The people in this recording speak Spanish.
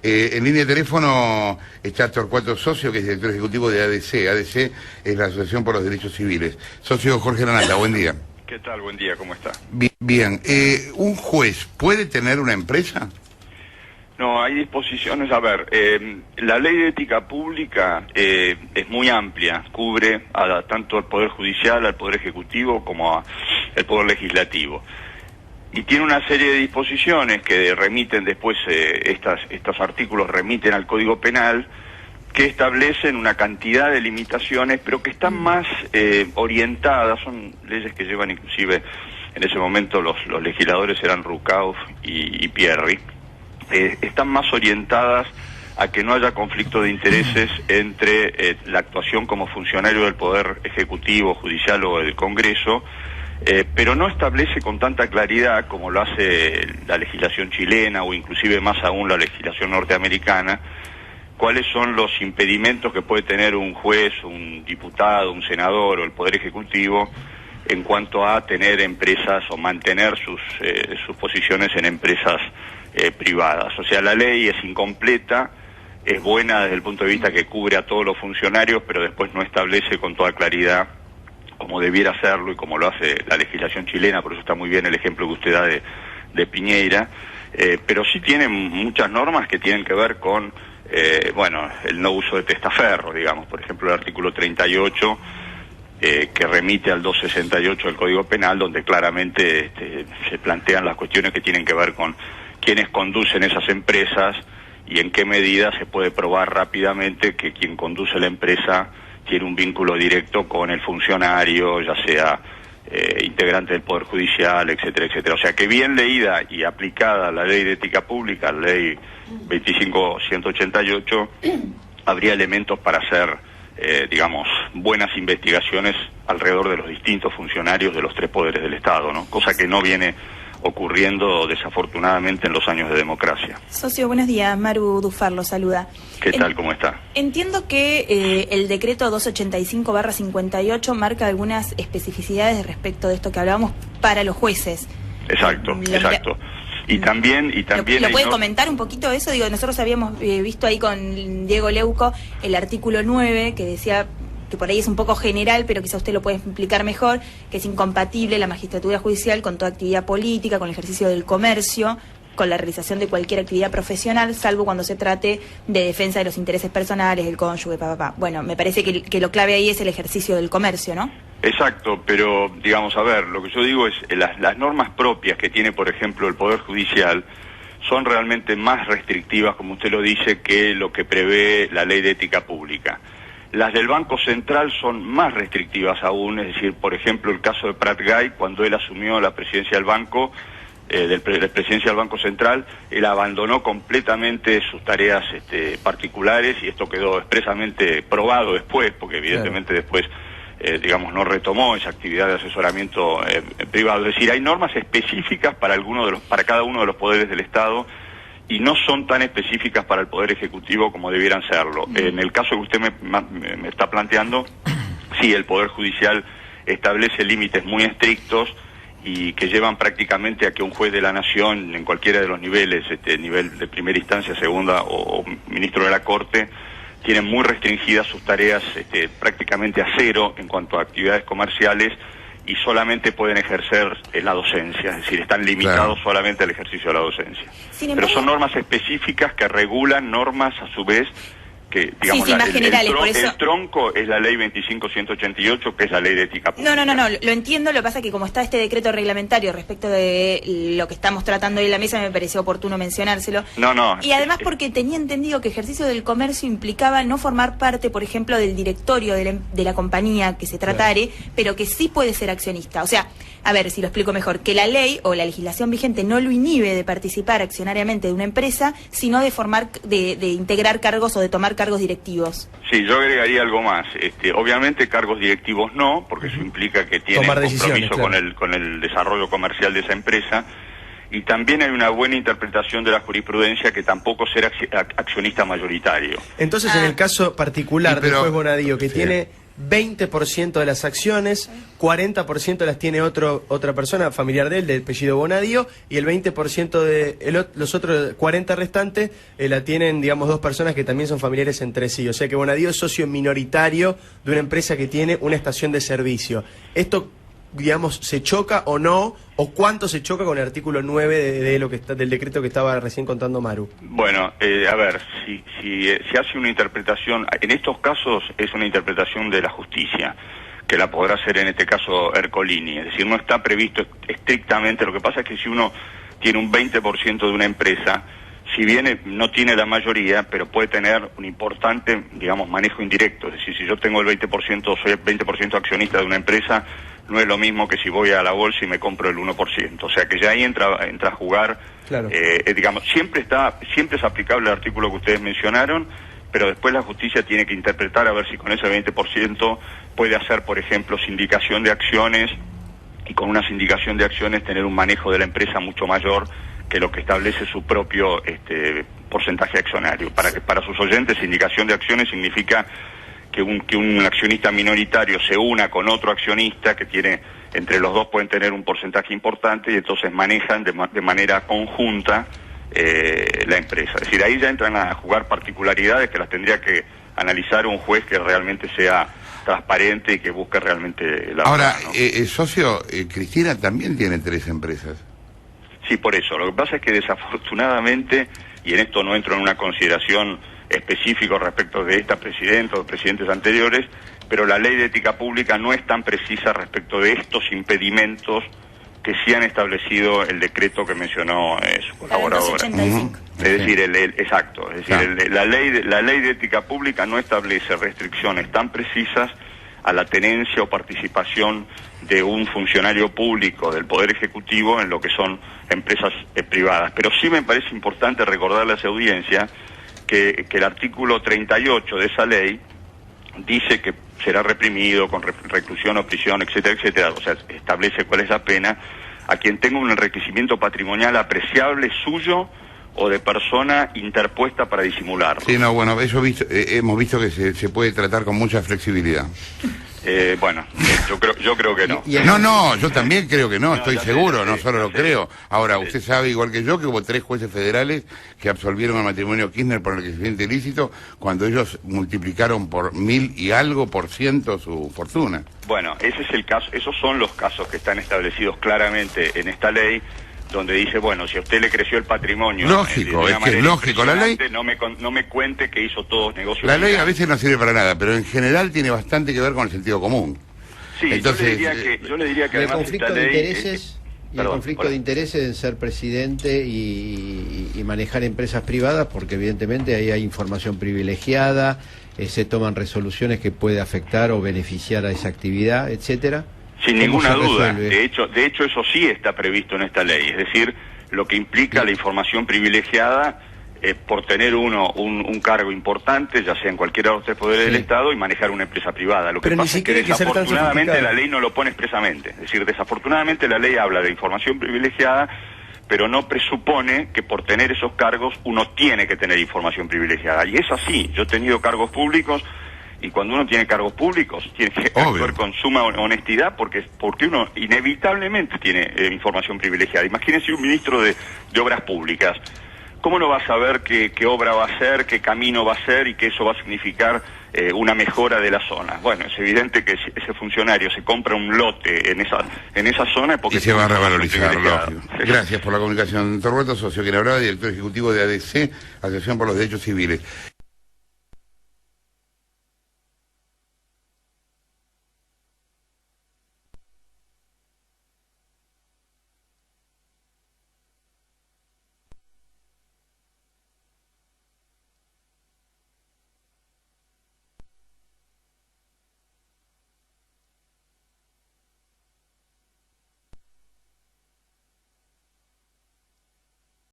En línea de teléfono está Torcuato Socio, que es director ejecutivo de ADC. ADC es la Asociación por los Derechos Civiles. Socio Jorge Lanata, buen día. ¿Qué tal? Buen día, ¿cómo está? Bien. ¿Un juez puede tener una empresa? No, hay disposiciones. A ver, la ley de ética pública es muy amplia, cubre tanto al Poder Judicial, al Poder Ejecutivo, como al Poder Legislativo. Y tiene una serie de disposiciones que remiten después, estos artículos remiten al Código Penal, que establecen una cantidad de limitaciones, pero que están más orientadas, son leyes que llevan inclusive, en ese momento los legisladores eran Rucauf y Pierri, están más orientadas a que no haya conflicto de intereses entre la actuación como funcionario del Poder Ejecutivo, Judicial o del Congreso, pero no establece con tanta claridad como lo hace la legislación chilena o inclusive más aún la legislación norteamericana, cuáles son los impedimentos que puede tener un juez, un diputado, un senador o el Poder Ejecutivo en cuanto a tener empresas o mantener sus posiciones en empresas privadas. O sea, la ley es incompleta, es buena desde el punto de vista que cubre a todos los funcionarios, pero después no establece con toda claridad como debiera hacerlo y como lo hace la legislación chilena, por eso está muy bien el ejemplo que usted da de Piñeira, pero sí tiene muchas normas que tienen que ver con, el no uso de testaferro, digamos, por ejemplo el artículo 38, que remite al 268 del Código Penal, donde claramente se plantean las cuestiones que tienen que ver con quiénes conducen esas empresas y en qué medida se puede probar rápidamente que quien conduce la empresa tiene un vínculo directo con el funcionario, ya sea integrante del Poder Judicial, etcétera, etcétera. O sea que bien leída y aplicada la Ley de Ética Pública, la Ley 25.188, habría elementos para hacer, buenas investigaciones alrededor de los distintos funcionarios de los tres poderes del Estado, ¿no? Cosa que no viene ocurriendo desafortunadamente en los años de democracia. Socio, buenos días. Maru Dufar lo saluda. ¿Qué tal? ¿Cómo está? Entiendo que el decreto 285/58 marca algunas especificidades respecto de esto que hablábamos para los jueces. Exacto. Y también ¿Lo puede comentar un poquito eso? Digo, nosotros habíamos visto ahí con Diego Leuco el artículo 9 que decía que por ahí es un poco general, pero quizá usted lo puede explicar mejor, que es incompatible la magistratura judicial con toda actividad política, con el ejercicio del comercio, con la realización de cualquier actividad profesional, salvo cuando se trate de defensa de los intereses personales, del cónyuge, Bueno, me parece que lo clave ahí es el ejercicio del comercio, ¿no? Exacto, pero lo que yo digo es las normas propias que tiene, por ejemplo, el Poder Judicial son realmente más restrictivas, como usted lo dice, que lo que prevé la Ley de Ética Pública. Las del Banco Central son más restrictivas aún, es decir, por ejemplo, el caso de Prat Gay, cuando él asumió la presidencia del banco, de presidencia del Banco Central, él abandonó completamente sus tareas particulares y esto quedó expresamente probado después, porque evidentemente después, no retomó esa actividad de asesoramiento privado. Es decir, hay normas específicas para cada uno de los poderes del Estado y no son tan específicas para el Poder Ejecutivo como debieran serlo. En el caso que usted me está planteando, sí, el Poder Judicial establece límites muy estrictos y que llevan prácticamente a que un juez de la Nación, en cualquiera de los niveles, nivel de primera instancia, segunda o ministro de la Corte, tienen muy restringidas sus tareas prácticamente a cero en cuanto a actividades comerciales y solamente pueden ejercer la docencia, es decir, están limitados solamente al ejercicio de la docencia. Pero son normas específicas que regulan normas a su vez que, el tronco es la Ley 25.188, que es la Ley de Ética Pública. No, lo entiendo, lo que pasa es que como está este decreto reglamentario respecto de lo que estamos tratando hoy en la mesa, me pareció oportuno mencionárselo. Y además porque tenía entendido que ejercicio del comercio implicaba no formar parte, por ejemplo, del directorio de la compañía que se tratare, pero que sí puede ser accionista. O sea, a ver si lo explico mejor, que la ley o la legislación vigente no lo inhibe de participar accionariamente de una empresa, sino de integrar cargos o de tomar cargos directivos. Sí, yo agregaría algo más. Obviamente cargos directivos no, porque eso implica que tiene compromiso con el desarrollo comercial de esa empresa, y también hay una buena interpretación de la jurisprudencia que tampoco ser accionista mayoritario. Entonces, en el caso particular del juez Bonadío, que tiene 20% de las acciones, 40% las tiene otra persona, familiar de él, del apellido Bonadío, y el 20% de los otros 40 restantes la tienen, digamos, dos personas que también son familiares entre sí. O sea que Bonadío es socio minoritario de una empresa que tiene una estación de servicio. Esto, digamos, ¿se choca o no? ¿O cuánto se choca con el artículo 9 de lo que está, del decreto que estaba recién contando Maru? Bueno, a ver, si se hace una interpretación, en estos casos es una interpretación de la justicia, que la podrá hacer en este caso Ercolini, es decir, no está previsto estrictamente. Lo que pasa es que si uno tiene un 20% de una empresa, si bien no tiene la mayoría, pero puede tener un importante, digamos, manejo indirecto. Es decir, si yo tengo el 20%, soy el 20% accionista de una empresa, no es lo mismo que si voy a la bolsa y me compro el 1%. O sea que ya ahí entra a jugar, claro. Digamos, siempre es aplicable el artículo que ustedes mencionaron, pero después la justicia tiene que interpretar a ver si con ese 20% puede hacer, por ejemplo, sindicación de acciones, y con una sindicación de acciones tener un manejo de la empresa mucho mayor que lo que establece su propio porcentaje accionario. Para sus oyentes, sindicación de acciones significa que un accionista minoritario se una con otro accionista que tiene, entre los dos pueden tener un porcentaje importante, y entonces manejan de manera conjunta la empresa. Es decir, ahí ya entran a jugar particularidades que las tendría que analizar un juez que realmente sea transparente y que busque realmente la Ahora, verdad, ¿no? Socio, Cristina también tiene 3 empresas. Sí, por eso. Lo que pasa es que desafortunadamente, y en esto no entro en una consideración específica respecto de esta presidenta o de presidentes anteriores, pero la ley de ética pública no es tan precisa respecto de estos impedimentos que sí han establecido el decreto que mencionó su colaboradora. Es decir, exacto. Es decir, la ley de ética pública no establece restricciones tan precisas a la tenencia o participación de un funcionario público del Poder Ejecutivo en lo que son empresas privadas. Pero sí me parece importante recordarle a esa audiencia que el artículo 38 de esa ley dice que será reprimido con reclusión o prisión, etcétera, etcétera. O sea, establece cuál es la pena a quien tenga un enriquecimiento patrimonial apreciable suyo o de persona interpuesta para disimularlo. Sí, no, bueno, eso hemos visto que se puede tratar con mucha flexibilidad. Bueno, yo creo que no. No, yo también creo que no, estoy seguro, no solo lo creo. Ahora, usted sabe igual que yo que hubo 3 jueces federales que absolvieron al matrimonio Kirchner por enriquecimiento ilícito cuando ellos multiplicaron por 1000 y algo por ciento su fortuna. Bueno, ese es el caso, esos son los casos que están establecidos claramente en esta ley, donde dice, bueno, si a usted le creció el patrimonio... Lógico, es que es lógico, la ley... No me cuente que hizo todos negocios... La ley a veces no sirve para nada, pero en general tiene bastante que ver con el sentido común. Sí, entonces, yo le diría que además conflicto esta ley... de intereses, y el conflicto de intereses en ser presidente y manejar empresas privadas, porque evidentemente ahí hay información privilegiada, se toman resoluciones que puede afectar o beneficiar a esa actividad, etcétera. Sin ninguna duda. De hecho eso sí está previsto en esta ley. Es decir, lo que implica la información privilegiada por tener uno un cargo importante, ya sea en cualquiera de los 3 poderes del Estado, y manejar una empresa privada. Lo que pasa es que desafortunadamente la ley no lo pone expresamente. Es decir, desafortunadamente la ley habla de información privilegiada, pero no presupone que por tener esos cargos uno tiene que tener información privilegiada. Y es así. Yo he tenido cargos públicos, y cuando uno tiene cargos públicos tiene que actuar con suma honestidad, porque uno inevitablemente tiene información privilegiada. Imagínense un ministro de Obras Públicas. ¿Cómo no va a saber qué obra va a hacer, qué camino va a hacer y que eso va a significar una mejora de la zona? Bueno, es evidente que si ese funcionario se compra un lote en esa zona porque... Y se va a revalorizar, lógico. Gracias por la comunicación. Doctor Roberto Socio, quien hablaba, director ejecutivo de ADC, Asociación por los Derechos Civiles.